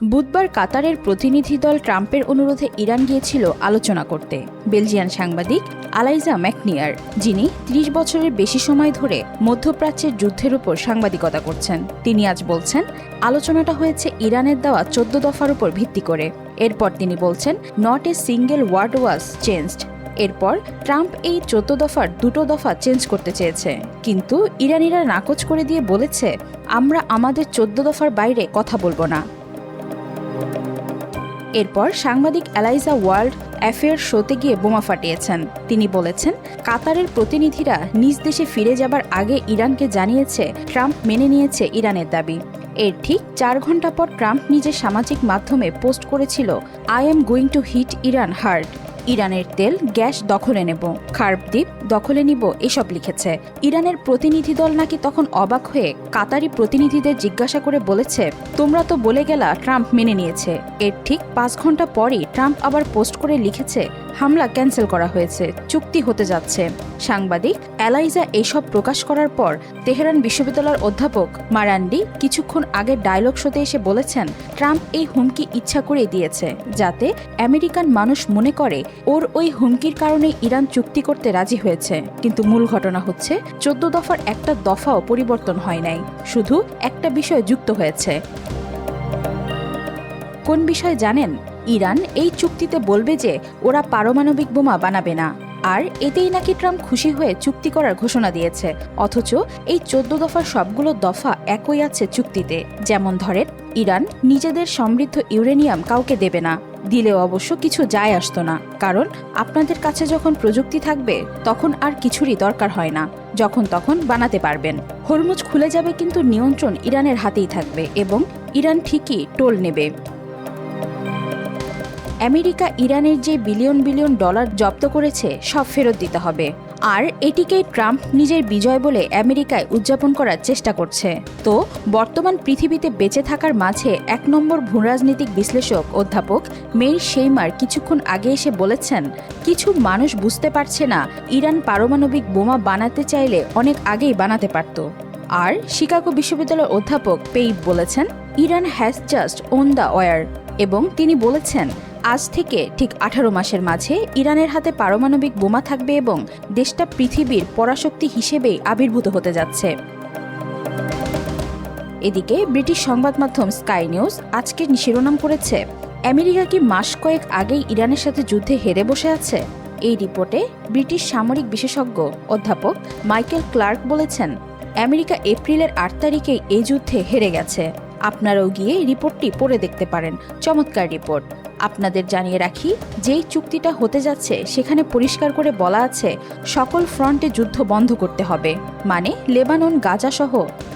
বুধবার কাতারের প্রতিনিধি দল ট্রাম্পের অনুরোধে ইরান গিয়েছিল আলোচনা করতে। বেলজিয়ান সাংবাদিক আলাইজা ম্যাকনিয়ার, যিনি ৩০ বছরের বেশি সময় ধরে মধ্যপ্রাচ্যের যুদ্ধের উপর সাংবাদিকতা করছেন, তিনি আজ বলছেন আলোচনাটা হয়েছে ইরানের দেওয়া ১৪ দফার উপর ভিত্তি করে। এরপর তিনি বলছেন, not a single word was changed. এরপর ট্রাম্প এই ১৪ দফার ২টো দফা চেঞ্জ করতে চেয়েছে, কিন্তু ইরানিরা নাকচ করে দিয়ে বলেছে, আমরা আমাদের ১৪ দফার বাইরে কথা বলবো না। এরপর সাংবাদিক এলাইজা ওয়ার্ল্ড অ্যাফেয়ার শোতে গিয়ে বোমা ফাটিয়েছেন। তিনি বলেছেন, কাতারের প্রতিনিধিরা নিজ দেশে ফিরে যাবার আগে ইরানকে জানিয়েছে ট্রাম্প মেনে নিয়েছে ইরানের দাবি। এর ঠিক ৪ ঘন্টা পর ট্রাম্প নিজের সামাজিক মাধ্যমে পোস্ট করেছিল, I am going to hit Iran hard. ইরানের তেল গ্যাস দখলে নেব, খার্ব দ্বীপ দখলে নিব, এসব লিখেছে। ইরানের প্রতিনিধি দল নাকি তখন অবাক হয়ে কাতারি প্রতিনিধিদের জিজ্ঞাসা করে বলেছে, তোমরা তো বলে গেলা ট্রাম্প মেনে নিয়েছে। এর ঠিক ৫ ঘন্টা পরই ট্রাম্প আবার পোস্ট করে লিখেছে, হামলা ক্যান্সেল করা হয়েছে, চুক্তি হতে যাচ্ছে। সাংবাদিক এলাইজা এইসব প্রকাশ করার পর তেহরান বিশ্ববিদ্যালয়ের অধ্যাপক মারান্ডি কিছুক্ষণ আগে ডায়লগ শোতে এসে বলেছেন, ট্রাম্প এই হুমকি ইচ্ছা করে দিয়েছে যাতে আমেরিকান মানুষ মনে করে ওর ওই হুমকির কারণে ইরান চুক্তি করতে রাজি হয়েছে। কিন্তু মূল ঘটনা হচ্ছে ১৪ দফার একটা দফাও পরিবর্তন হয় নাই, শুধু একটা বিষয় যুক্ত হয়েছে। কোন বিষয় জানেন? ইরান এই চুক্তিতে বলবে যে ওরা পারমাণবিক বোমা বানাবে না, আর এতেই নাকি ট্রাম্প খুশি হয়ে চুক্তি করার ঘোষণা দিয়েছে। অথচ এই ১৪ দফার সবগুলো দফা একই আছে চুক্তিতে। যেমন ধরেন, ইরান নিজেদের সমৃদ্ধ ইউরেনিয়াম কাউকে দেবে না, দিলেও অবশ্য কিছু যায় আসতো না, কারণ আপনাদের কাছে যখন প্রযুক্তি থাকবে তখন আর কিছুরই দরকার হয় না, যখন তখন বানাতে পারবেন। হরমুজ খুলে যাবে, কিন্তু নিয়ন্ত্রণ ইরানের হাতেই থাকবে এবং ইরান ঠিকই টোল নেবে। আমেরিকা ইরানের যে বিলিয়ন বিলিয়ন ডলার জব্দ করেছে সব ফেরত দিতে হবে, আর এটিকেই ট্রাম্প নিজের বিজয় বলে আমেরিকায় উদযাপন করার চেষ্টা করছে। তো বর্তমান পৃথিবীতে বেঁচে থাকার মাঝে ১ নম্বর ভূরাজনৈতিক বিশ্লেষক অধ্যাপক মেই শেইমার কিছুক্ষণ আগে এসে বলেছেন, কিছু মানুষ বুঝতে পারছে না ইরান পারমাণবিক বোমা বানাতে চাইলে অনেক আগেই বানাতে পারত। আর শিকাগো বিশ্ববিদ্যালয়ের অধ্যাপক পেইভ বলেছেন, Iran has just won the war, এবং তিনি বলেছেন আজ থেকে ঠিক ১৮ মাসের মাঝে ইরানের হাতে পারমাণবিক বোমা থাকবে এবং দেশটা পৃথিবীর পরাশক্তি হিসেবেই আবির্ভূত হতে যাচ্ছে। এদিকে ব্রিটিশ সংবাদ মাধ্যম স্কাই নিউজ আজকে শিরোনাম করেছে, আমেরিকা কি মাস কয়েক আগেই ইরানের সাথে যুদ্ধে হেরে বসে আছে? এই রিপোর্টে ব্রিটিশ সামরিক বিশেষজ্ঞ অধ্যাপক মাইকেল ক্লার্ক বলেছেন, আমেরিকা এপ্রিলের ৮ তারিখেই এই যুদ্ধে হেরে গেছে। আপনারাও গিয়ে রিপোর্টটি পড়ে দেখতে পারেন, চমৎকার রিপোর্ট। আপনাদের জানিয়ে রাখি, যেই চুক্তিটা হতে যাচ্ছে সেখানে পরিষ্কার করে বলা আছে সকল ফ্রন্টে যুদ্ধ বন্ধ করতে হবে, মানে লেবানন, গাজা সহ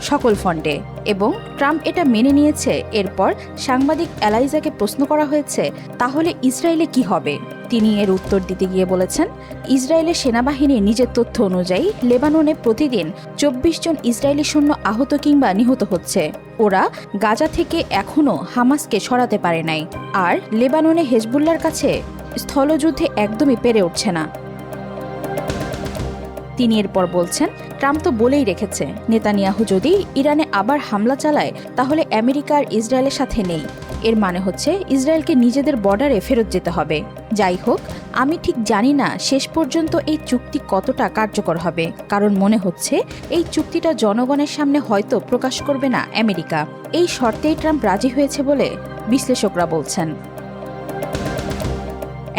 সকল ফ্রন্টে, এবং ট্রাম্প এটা মেনে নিয়েছে। এরপর সাংবাদিক এলাইজাকে প্রশ্ন করা হয়েছে, তাহলে ইসরায়েলে কি হবে? তিনি এর উত্তর দিতে গিয়ে বলেছেন, ইসরায়েলের সেনাবাহিনী নিজের তথ্য অনুযায়ী লেবাননে প্রতিদিন ২৪ জন ইসরায়েলি সৈন্য আহত কিংবা নিহত হচ্ছে। ওরা গাজা থেকে এখনও হামাসকে সরাতে পারে নাই, আর লেবাননে হেজবুল্লার কাছে স্থলযুদ্ধে একদমই পেরে উঠছে না। তিনি এরপর বলছেন, ট্রাম্প তো বলেই রেখেছে নেতানিয়াহু যদি ইরানে আবার হামলা চালায় তাহলে আমেরিকা আর ইসরায়েলের সাথে নেই। এর মানে হচ্ছে ইসরায়েলকে নিজেদের বর্ডারে ফেরত যেতে হবে। যাই হোক, আমি ঠিক জানি না শেষ পর্যন্ত এই চুক্তি কতটা কার্যকর হবে, কারণ মনে হচ্ছে এই চুক্তিটা জনগণের সামনে হয়তো প্রকাশ করবে না আমেরিকা। এই শর্তেই ট্রাম্প রাজি হয়েছে বলে বিশ্লেষকরা বলছেন।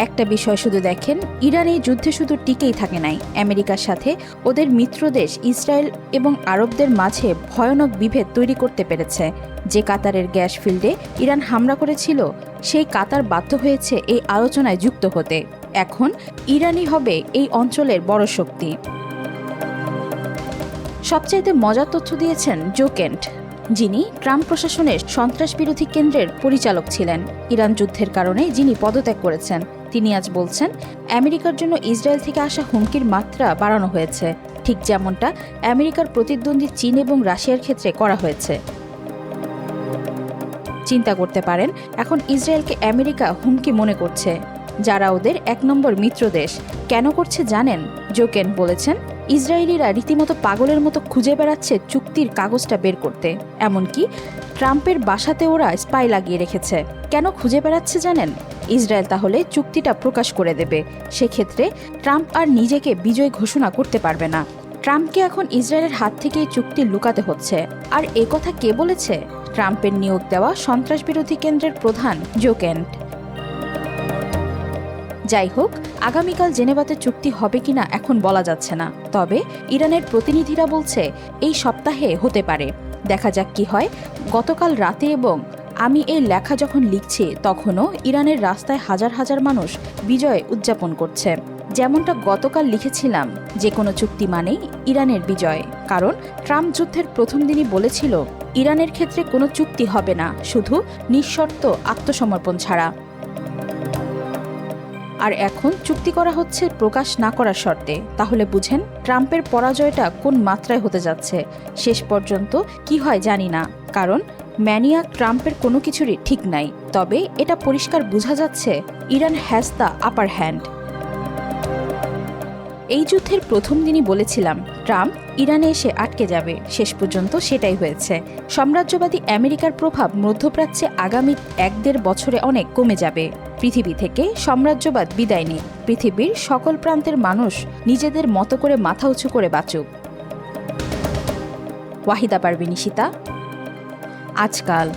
একটা বিষয় শুধু দেখেন, ইরান এই যুদ্ধে শুধু টিকেই থাকে নাই, আমেরিকার সাথে ওদের মিত্রদেশ ইসরায়েল এবং আরবদের মাঝে ভয়ানক বিভেদ তৈরি করতে পেরেছে। যে কাতারের গ্যাস ফিল্ডে ইরান হামলা করেছিল, সেই কাতার বাধ্য হয়েছে এই আলোচনায় যুক্ত হতে। এখন ইরানই হবে এই অঞ্চলের বড় শক্তি। সবচাইতে মজার তথ্য দিয়েছেন জো কেন্ট, যিনি ট্রাম্প প্রশাসনের সন্ত্রাস বিরোধী কেন্দ্রের পরিচালক ছিলেন। ইরান যুদ্ধের কারণে যিনি পদত্যাগ করেছেন, তিনি আজ বলছেন, আমেরিকার জন্য ইসরায়েল থেকে আসা হুমকির মাত্রা বাড়ানো হয়েছে, ঠিক যেমনটা আমেরিকার প্রতিদ্বন্দ্বী চীন এবং রাশিয়ার ক্ষেত্রে করা হয়েছে। চিন্তা করতে পারেন, এখন ইসরায়েলকে আমেরিকা হুমকি মনে করছে, যারা ওদের ১ নম্বর মিত্র দেশ। কেন করছে জানেন? জো কেন্ট বলেছেন, ইসরায়েলিরা রীতিমতো পাগলের মতো খুঁজে বেড়াচ্ছে চুক্তির কাগজটা বের করতে। এমনকি ট্রাম্পের বাসাতে ওরা স্পাই লাগিয়ে রেখেছে। কেন খুঁজে বেড়াচ্ছে জানেন? ইসরায়েল তাহলে চুক্তিটা প্রকাশ করে দেবে। সেক্ষেত্রে ট্রাম্প আর নিজেকে বিজয় ঘোষণা করতে পারবে না। ট্রাম্পকে এখন ইসরায়েলের হাত থেকে এই চুক্তি লুকাতে হচ্ছে। আর কথা কে বলেছে? ট্রাম্পের নিয়োগ দেওয়া সন্ত্রাসবিরোধী কেন্দ্রের প্রধান জো কেন্ট। যাই হোক, আগামীকাল জেনেভাতে চুক্তি হবে কিনা এখন বলা যাচ্ছে না। তবে ইরানের প্রতিনিধিরা বলছে এই সপ্তাহে হতে পারে। দেখা যাক কি হয়। গতকাল রাতে এবং আমি এই লেখা যখন লিখছি তখনও ইরানের রাস্তায় হাজার হাজার মানুষ বিজয় উদযাপন করছে। যেমনটা গতকাল লিখেছিলাম, যে কোনো চুক্তি মানেই ইরানের বিজয়। কারণ ট্রাম্প যুদ্ধের প্রথম দিনই বলেছিল ইরানের ক্ষেত্রে কোনো চুক্তি হবে না, শুধু নিঃশর্ত আত্মসমর্পণ ছাড়া। আর এখন চুক্তি করা হচ্ছে প্রকাশ না করার শর্তে। তাহলে বুঝেন ট্রাম্পের পরাজয়টা কোন মাত্রায় হতে যাচ্ছে। শেষ পর্যন্ত কি হয় জানি না, কারণ ম্যানিয়াক ট্রাম্পের কোনো কিছুরই ঠিক নাই। তবে এটা পরিষ্কার বোঝা যাচ্ছে Iran has the upper hand. এই যুদ্ধের প্রথম দিনই বলেছিলাম ট্রাম্প ইরানে এসে আটকে যাবে। শেষ পর্যন্ত সেটাই হয়েছে। সাম্রাজ্যবাদী আমেরিকার প্রভাব মধ্যপ্রাচ্যে আগামী 1-1.5 বছরে অনেক কমে যাবে। পৃথিবী থেকে সাম্রাজ্যবাদ বিদায় নিক। পৃথিবীর সকল প্রান্তের মানুষ নিজেদের মতো করে মাথা উঁচু করে বাঁচুক। ওয়াহিদা পারভিন, নিশিতা, আজকাল।